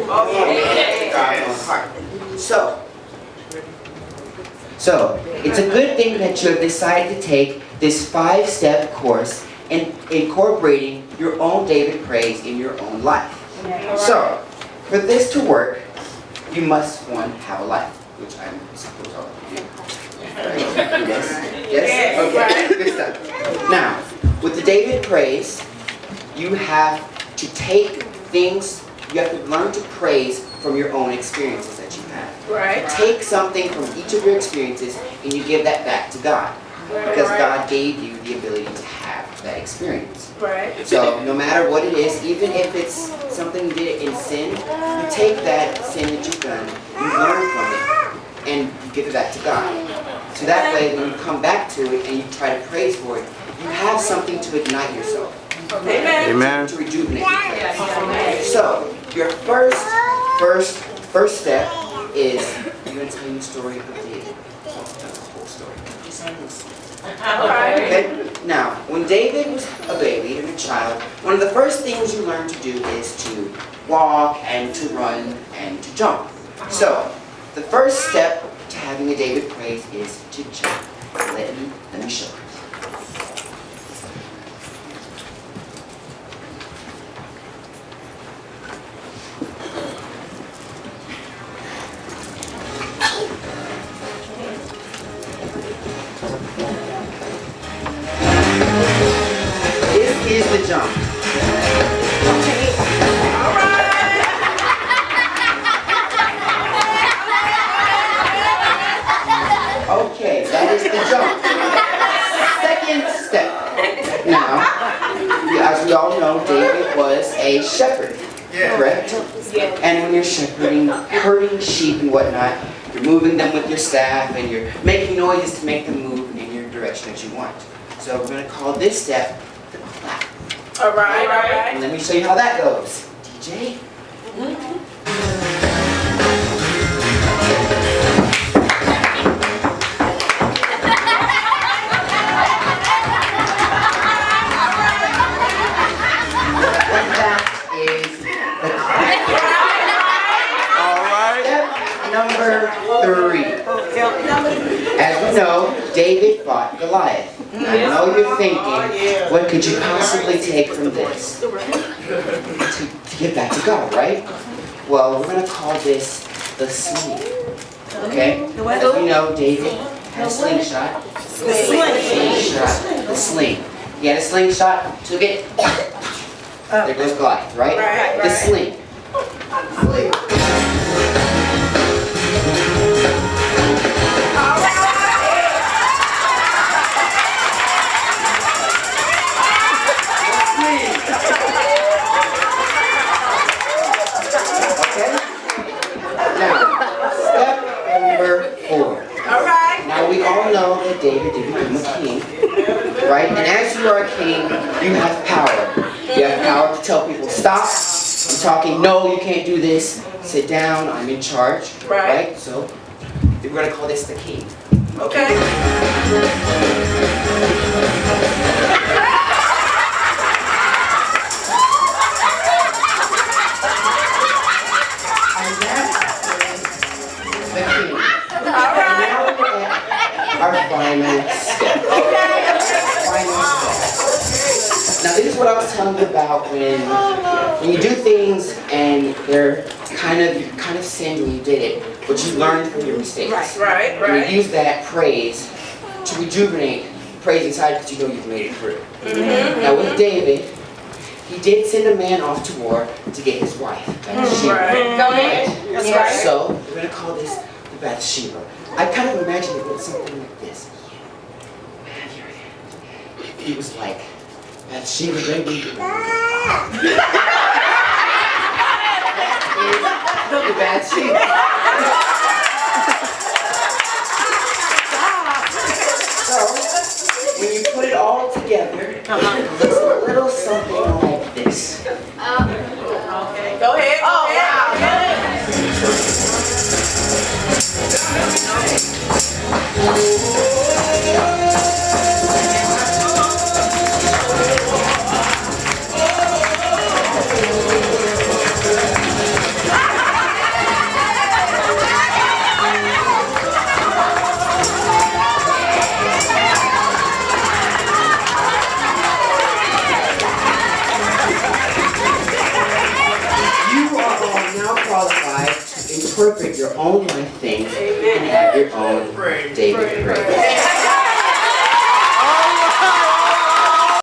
God's own heart. So, it's a good thing that you have decided to take this 5-step course in incorporating your own David praise in your own life. So, for this to work, you must, one, have a life, which I'm supposed to do. Right? Yes? Okay, good stuff. Now, with the David praise, you have to take things, you have to learn to praise from your own experiences that you have. Right. Take something from each of your experiences and you give that back to God. Because God gave you the ability to have that experience. Right. So no matter what it is, even if it's something you did in sin, you take that sin that you've done, you learn from it, and you give it back to God. So that way when you come back to it and you try to praise for it, you have something to ignite yourself. Amen. To rejuvenate yourself. So your first step is, I'm going to tell you the story of David. That's the whole story. Just on this. Okay? Now, when David was a baby and a child, one of the first things you learn to do is to walk and to run and to jump. So, the first step to having a David praise is to jump. Let me show you. Is the jump. Okay, that is the jump. Second step. Now, as we all know, David was a shepherd, correct? And when you're shepherding, herding sheep and whatnot, you're moving them with your staff and you're making noises to make them move in your direction that you want. So we're going to call this step the clap. All right. And let me show you how that goes. DJ? And that is the clap. All right. Step number 3. As we know, David fought Goliath. I know you're thinking, what could you possibly take from this? To get back to God, right? Well, we're going to call this the sling. Okay? As we know, David had a slingshot. The sling. He had a slingshot, took it. There goes Goliath, right? The sling. Now we all know that David did become a king, right? And as you are a king, you have power. You have power to tell people, stop, I'm talking, no, you can't do this, sit down, I'm in charge, right? So we're going to call this the king. Okay. Our final step. Now this is what I was telling you about when you do things and they're kind of sin when you did it, but you learn from your mistakes. Right. And you use that praise to rejuvenate praise inside because you know you've made it through. Now with David, he did send a man off to war to get his wife, Bathsheba. Right. That's right. So we're going to call this the Bathsheba. I kind of imagine it was something like this. Have your hand. He was like, Bathsheba, baby. The Bathsheba. So, when you put it all together, it looks a little something like this. Okay. Go ahead. Oh, wow. now qualified to interpret your own life things and have your own David praise.